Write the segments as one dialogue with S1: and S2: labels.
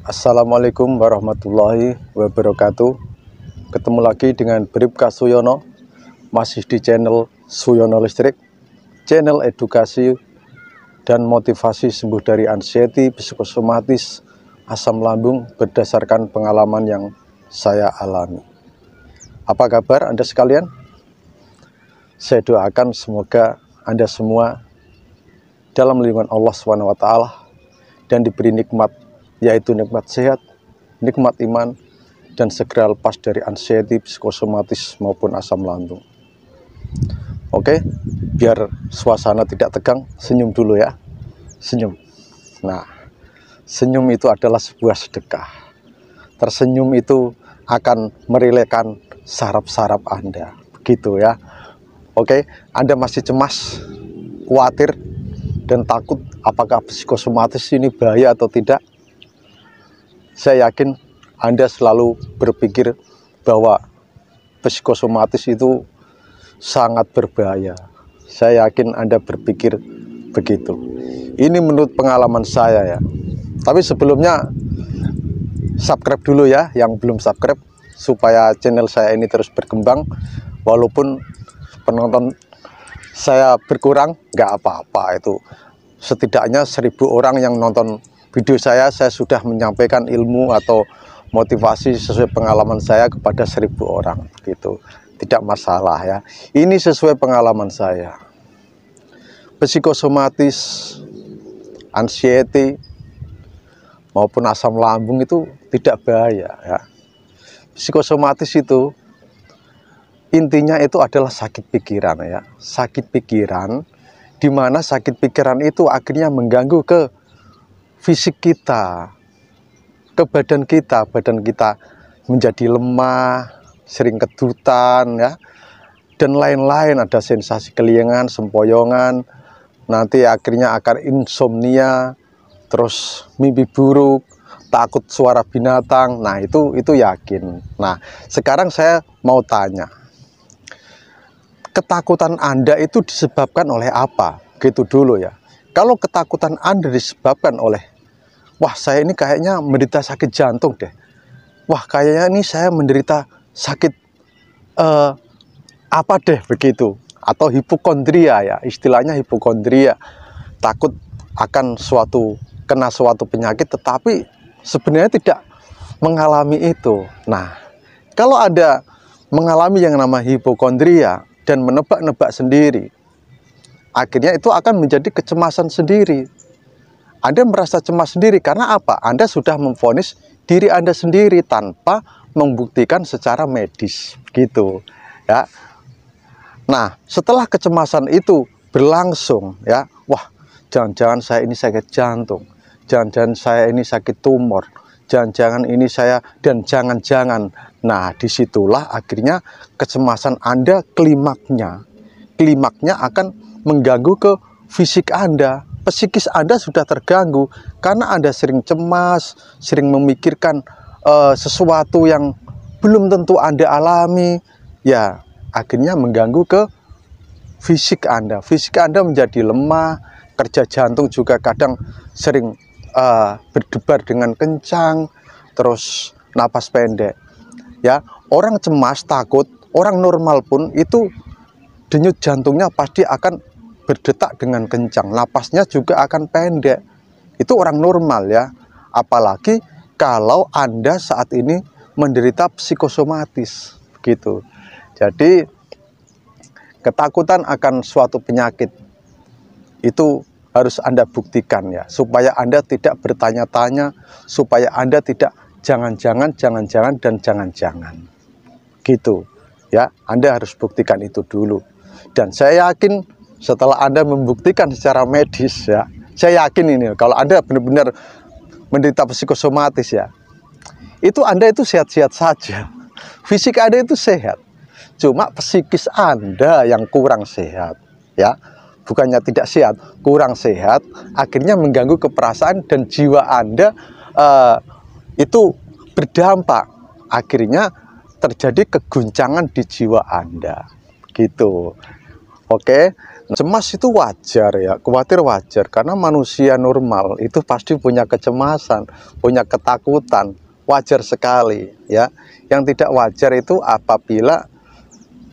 S1: Assalamualaikum warahmatullahi wabarakatuh. Ketemu lagi dengan Bribka Suyono, masih di channel Suyono Listrik, channel edukasi dan motivasi sembuh dari anxiety, psikosomatis, asam lambung berdasarkan pengalaman yang saya alami. Apa kabar Anda sekalian? Saya doakan semoga Anda semua dalam lindungan Allah SWT dan diberi nikmat, yaitu nikmat sehat, nikmat iman, dan segera lepas dari anxiety, psikosomatis maupun asam lambung. Oke, biar suasana tidak tegang, senyum dulu ya. Senyum. Nah, senyum itu adalah sebuah sedekah. Tersenyum itu akan merelakan saraf-saraf Anda. Begitu ya. Oke, Anda masih cemas, khawatir, dan takut apakah psikosomatis ini bahaya atau tidak? Saya yakin Anda selalu berpikir bahwa psikosomatis itu sangat berbahaya. Saya yakin Anda berpikir begitu. Ini menurut pengalaman saya ya. Tapi sebelumnya subscribe dulu ya, yang belum subscribe, supaya channel saya ini terus berkembang. Walaupun penonton saya berkurang, nggak apa-apa itu. Setidaknya 1000 orang yang nonton video saya sudah menyampaikan ilmu atau motivasi sesuai pengalaman saya kepada 1000 orang gitu. Tidak masalah ya. Ini sesuai pengalaman saya. Psikosomatis, anxiety maupun asam lambung itu tidak bahaya ya. Psikosomatis itu intinya itu adalah sakit pikiran ya. Sakit pikiran, di mana sakit pikiran itu akhirnya mengganggu ke fisik kita, ke badan kita menjadi lemah, sering kedutan ya, dan lain-lain. Ada sensasi keliengan, sempoyongan, nanti akhirnya akan insomnia, terus mimpi buruk, takut suara binatang. Nah itu yakin. Nah sekarang saya mau tanya, ketakutan Anda itu disebabkan oleh apa? Gitu dulu ya. Kalau ketakutan Anda disebabkan oleh, wah saya ini kayaknya menderita sakit jantung deh. Wah kayaknya ini saya menderita sakit apa deh begitu. Atau hipokondria ya, istilahnya hipokondria. Takut akan kena suatu penyakit tetapi sebenarnya tidak mengalami itu. Nah kalau ada mengalami yang namanya hipokondria dan menebak-nebak sendiri, akhirnya itu akan menjadi kecemasan sendiri. Anda merasa cemas sendiri karena apa? Anda sudah memvonis diri Anda sendiri tanpa membuktikan secara medis gitu ya. Nah setelah kecemasan itu berlangsung ya, wah jangan-jangan saya ini sakit jantung, jangan-jangan saya ini sakit tumor, jangan-jangan ini saya, dan jangan-jangan. Nah disitulah akhirnya kecemasan Anda klimaknya akan mengganggu ke fisik Anda. Psikis Anda sudah terganggu karena Anda sering cemas, sering memikirkan sesuatu yang belum tentu Anda alami. Ya akhirnya mengganggu ke fisik Anda. Fisik Anda menjadi lemah, kerja jantung juga kadang sering berdebar dengan kencang, terus napas pendek. Ya, orang cemas, takut, orang normal pun itu denyut jantungnya pasti akan berdetak dengan kencang, napasnya juga akan pendek. Itu orang normal ya. Apalagi kalau Anda saat ini menderita psikosomatis gitu. Jadi ketakutan akan suatu penyakit itu harus Anda buktikan ya, supaya Anda tidak bertanya-tanya, supaya Anda tidak jangan-jangan, jangan-jangan, dan jangan-jangan gitu ya. Anda harus buktikan itu dulu. Dan saya yakin setelah Anda membuktikan secara medis ya, saya yakin ini kalau Anda benar-benar menderita psikosomatis ya, itu Anda itu sehat-sehat saja, fisik Anda itu sehat, cuma psikis Anda yang kurang sehat ya. Bukannya tidak sehat, kurang sehat, akhirnya mengganggu keperasaan dan jiwa Anda itu berdampak, akhirnya terjadi keguncangan di jiwa Anda gitu. Oke, Cemas itu wajar ya, khawatir wajar, karena manusia normal itu pasti punya kecemasan, punya ketakutan, wajar sekali ya. Yang tidak wajar itu apabila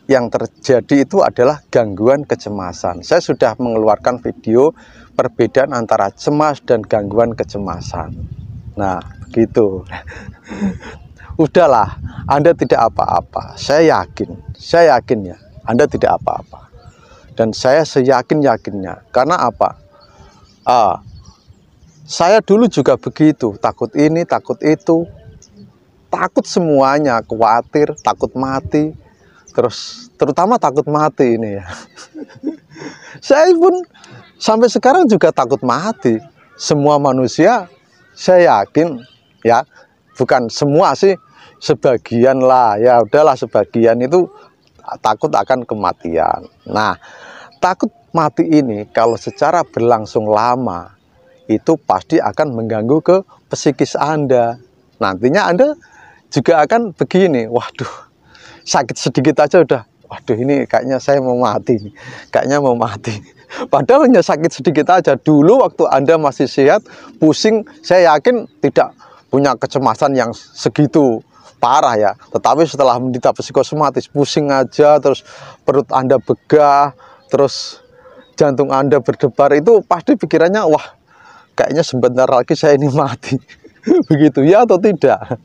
S1: yang terjadi itu adalah gangguan kecemasan. Saya sudah mengeluarkan video perbedaan antara cemas dan gangguan kecemasan. Nah, begitu. Udahlah, Anda tidak apa-apa. Saya yakin ya, Anda tidak apa-apa. Dan saya seyakin-yakinnya. Karena apa? Saya dulu juga begitu, takut ini, takut itu, takut semuanya, khawatir, takut mati. Terus terutama takut mati ini ya. Saya pun sampai sekarang juga takut mati. Semua manusia, saya yakin ya, bukan semua sih, sebagian lah ya, udahlah sebagian itu takut akan kematian. Nah, takut mati ini kalau secara berlangsung lama itu pasti akan mengganggu ke psikis Anda. Nantinya Anda juga akan begini, waduh, sakit sedikit aja udah, waduh ini kayaknya saya mau mati, kayaknya mau mati. Padahal hanya sakit sedikit aja. Dulu waktu Anda masih sehat, pusing, saya yakin tidak punya kecemasan yang segitu parah ya. Tetapi setelah menderita psikosomatis, pusing aja, terus perut Anda begah, terus jantung Anda berdebar, itu pasti pikirannya, wah kayaknya sebentar lagi saya ini mati. Begitu ya atau tidak?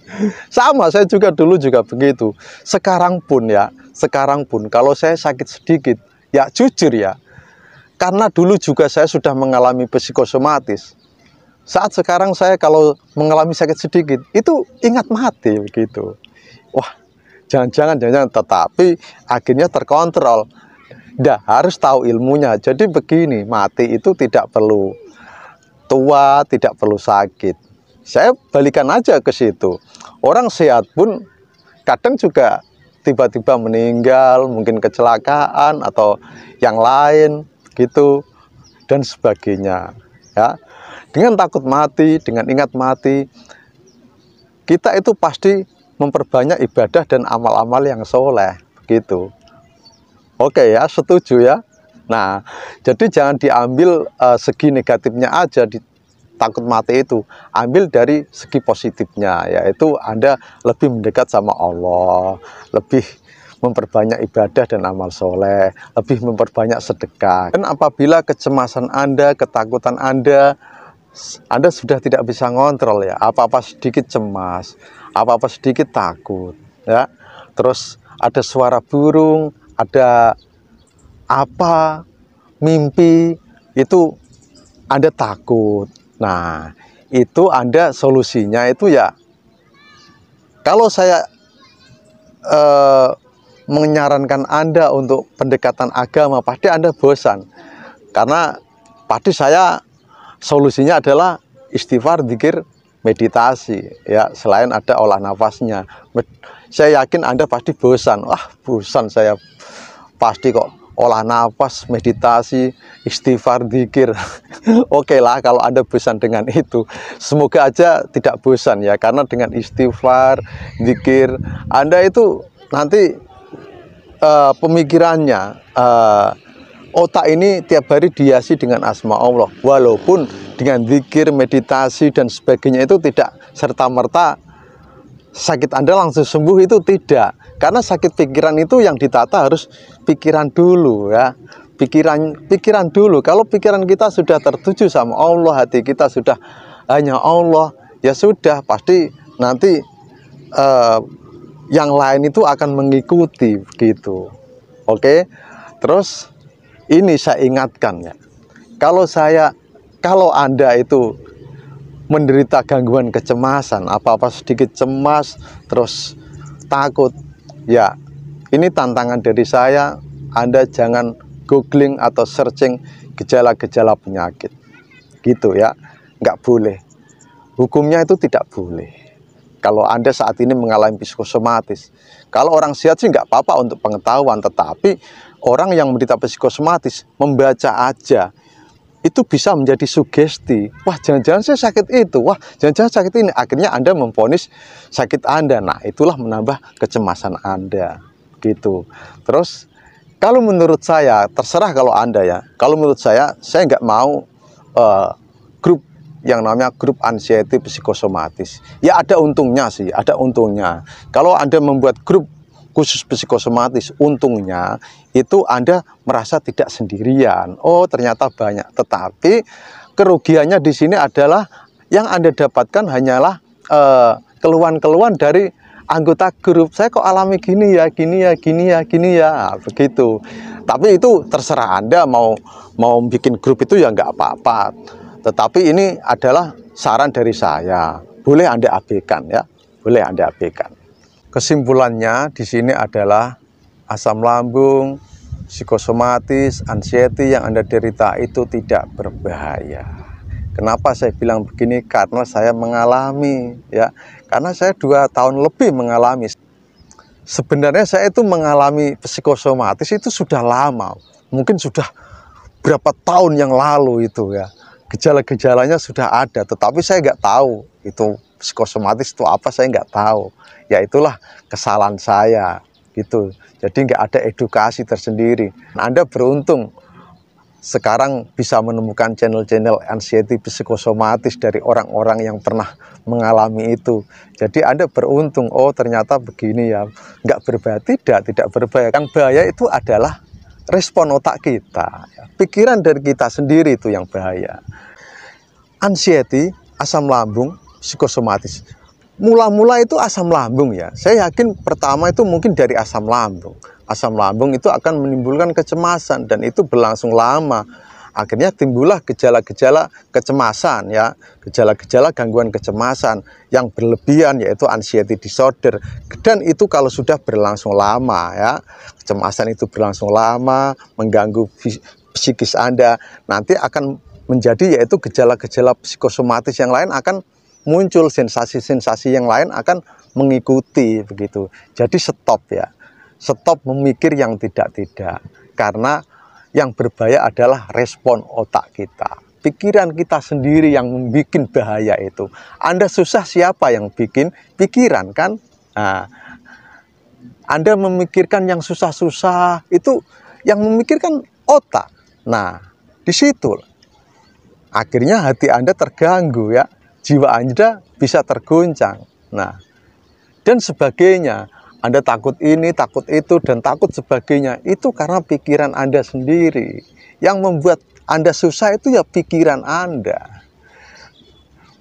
S1: Sama, saya juga dulu juga begitu. Sekarang pun kalau saya sakit sedikit, ya jujur ya, karena dulu juga saya sudah mengalami psikosomatis. Saat sekarang saya kalau mengalami sakit sedikit, itu ingat mati begitu. Wah, jangan-jangan, tetapi akhirnya terkontrol. Harus tahu ilmunya. Jadi begini, mati itu tidak perlu tua, tidak perlu sakit. Saya balikan aja ke situ. Orang sehat pun kadang juga tiba-tiba meninggal, mungkin kecelakaan atau yang lain gitu dan sebagainya ya. Dengan takut mati, dengan ingat mati, kita itu pasti memperbanyak ibadah dan amal-amal yang soleh begitu. Oke ya, setuju ya. Nah, jadi jangan diambil segi negatifnya aja di takut mati itu, ambil dari segi positifnya, yaitu Anda lebih mendekat sama Allah, lebih memperbanyak ibadah dan amal soleh, lebih memperbanyak sedekah. Dan apabila kecemasan Anda, ketakutan Anda sudah tidak bisa ngontrol ya, apa-apa sedikit cemas, apa-apa sedikit takut ya, terus ada suara burung, ada apa, mimpi, itu Anda takut. Nah, itu Anda solusinya itu ya, kalau saya menyarankan Anda untuk pendekatan agama, pasti Anda bosan. Karena pasti saya solusinya adalah istighfar, zikir, meditasi ya, selain ada olah nafasnya. Saya yakin Anda pasti bosan. Wah, bosan saya pasti kok. Olah nafas, meditasi, istighfar, zikir. Oke lah kalau Anda bosan dengan itu. Semoga aja tidak bosan ya, karena dengan istighfar, zikir, Anda itu nanti pemikirannya, otak ini tiap hari dihiasi dengan asma Allah. Walaupun dengan zikir, meditasi dan sebagainya itu tidak serta-merta sakit Anda langsung sembuh, itu tidak. Karena sakit pikiran itu yang ditata harus pikiran dulu ya. Pikiran dulu. Kalau pikiran kita sudah tertuju sama Allah, hati kita sudah hanya Allah, ya sudah, pasti nanti yang lain itu akan mengikuti begitu. Oke. Terus ini saya ingatkan ya. Kalau Anda itu menderita gangguan kecemasan, apa-apa sedikit cemas, terus takut, ya ini tantangan dari saya. Anda jangan googling atau searching gejala-gejala penyakit gitu ya, nggak boleh. Hukumnya itu tidak boleh. Kalau Anda saat ini mengalami psikosomatis, kalau orang sehat sih nggak apa-apa untuk pengetahuan, tetapi orang yang menderita psikosomatis membaca aja itu bisa menjadi sugesti. Wah, jangan-jangan saya sakit itu, wah jangan-jangan sakit ini. Akhirnya Anda memvonis sakit Anda. Nah, itulah menambah kecemasan Anda gitu. Terus Kalau menurut saya, terserah kalau Anda ya. Kalau menurut saya nggak mau grup yang namanya grup anxiety psikosomatis. Ya ada untungnya sih, ada untungnya. Kalau Anda membuat grup khusus psikosomatis, untungnya itu Anda merasa tidak sendirian. Oh, ternyata banyak. Tetapi kerugiannya di sini adalah yang Anda dapatkan hanyalah keluhan-keluhan dari anggota grup. Saya kok alami gini ya, gini ya, gini ya, gini ya, begitu. Tapi itu terserah Anda mau bikin grup itu ya nggak apa-apa. Tetapi ini adalah saran dari saya. Boleh Anda abaikan ya, boleh Anda abaikan. Kesimpulannya di sini adalah asam lambung, psikosomatis, anxiety yang Anda derita itu tidak berbahaya. Kenapa saya bilang begini? Karena saya mengalami ya. Karena saya 2 tahun lebih mengalami. Sebenarnya saya itu mengalami psikosomatis itu sudah lama. Mungkin sudah berapa tahun yang lalu itu ya. Gejala-gejalanya sudah ada, tetapi saya nggak tahu itu psikosomatis itu apa, saya nggak tahu. Ya itulah kesalahan saya gitu. Jadi nggak ada edukasi tersendiri. Anda beruntung sekarang bisa menemukan channel-channel anxiety psikosomatis dari orang-orang yang pernah mengalami itu. Jadi Anda beruntung, oh ternyata begini ya, nggak berbahaya, tidak berbahaya. Yang bahaya itu adalah respon otak kita, pikiran dari kita sendiri itu yang bahaya. Anxiety, asam lambung, psikosomatis. Mula-mula itu asam lambung ya, saya yakin pertama itu mungkin dari asam lambung. Asam lambung itu akan menimbulkan kecemasan dan itu berlangsung lama. Akhirnya timbullah gejala-gejala kecemasan ya, gejala-gejala gangguan kecemasan yang berlebihan yaitu anxiety disorder. Dan itu kalau sudah berlangsung lama ya, kecemasan itu berlangsung lama, mengganggu psikis Anda, nanti akan menjadi yaitu gejala-gejala psikosomatis yang lain akan muncul, sensasi-sensasi yang lain akan mengikuti begitu. Jadi stop ya. Stop memikir yang tidak-tidak, karena yang berbahaya adalah respon otak kita. Pikiran kita sendiri yang membuat bahaya itu. Anda susah, siapa yang bikin? Pikiran kan? Nah, Anda memikirkan yang susah-susah, itu yang memikirkan otak. Nah, di situ akhirnya hati Anda terganggu ya, jiwa Anda bisa terguncang. Nah, dan sebagainya. Anda takut ini, takut itu, dan takut sebagainya. Itu karena pikiran Anda sendiri. Yang membuat Anda susah itu ya pikiran Anda.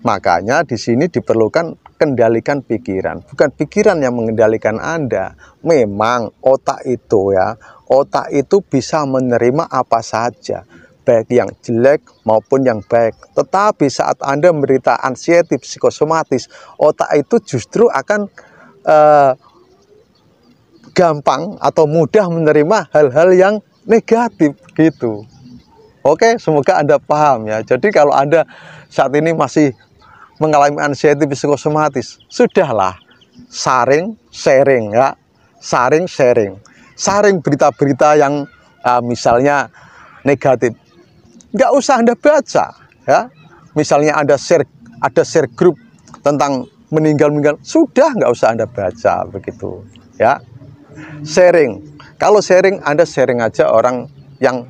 S1: Makanya di sini diperlukan kendalikan pikiran. Bukan pikiran yang mengendalikan Anda. Memang otak itu ya, otak itu bisa menerima apa saja. Baik yang jelek maupun yang baik. Tetapi saat Anda menderita anxiety psikosomatis, otak itu justru akan gampang atau mudah menerima hal-hal yang negatif gitu. Oke, semoga Anda paham ya. Jadi kalau Anda saat ini masih mengalami anxiety psikosomatis, sudahlah sharing ya. Sharing berita-berita yang misalnya negatif. Nggak usah Anda baca ya. Misalnya ada share grup tentang meninggal, sudah nggak usah Anda baca begitu ya. Sharing, kalau sharing Anda sharing aja orang yang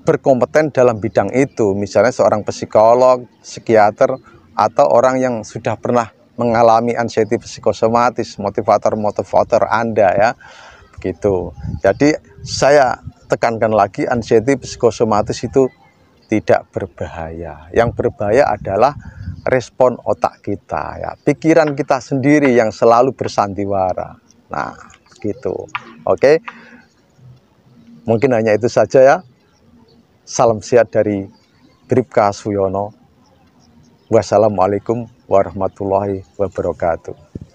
S1: berkompeten dalam bidang itu, misalnya seorang psikolog, psikiater, atau orang yang sudah pernah mengalami anxiety psikosomatis, motivator Anda ya, begitu. Jadi saya tekankan lagi, anxiety psikosomatis itu tidak berbahaya. Yang berbahaya adalah respon otak kita ya, pikiran kita sendiri yang selalu bersandiwara. Nah, gitu. Oke. Mungkin hanya itu saja ya. Salam sehat dari Bribka Suyono. Wassalamualaikum warahmatullahi wabarakatuh.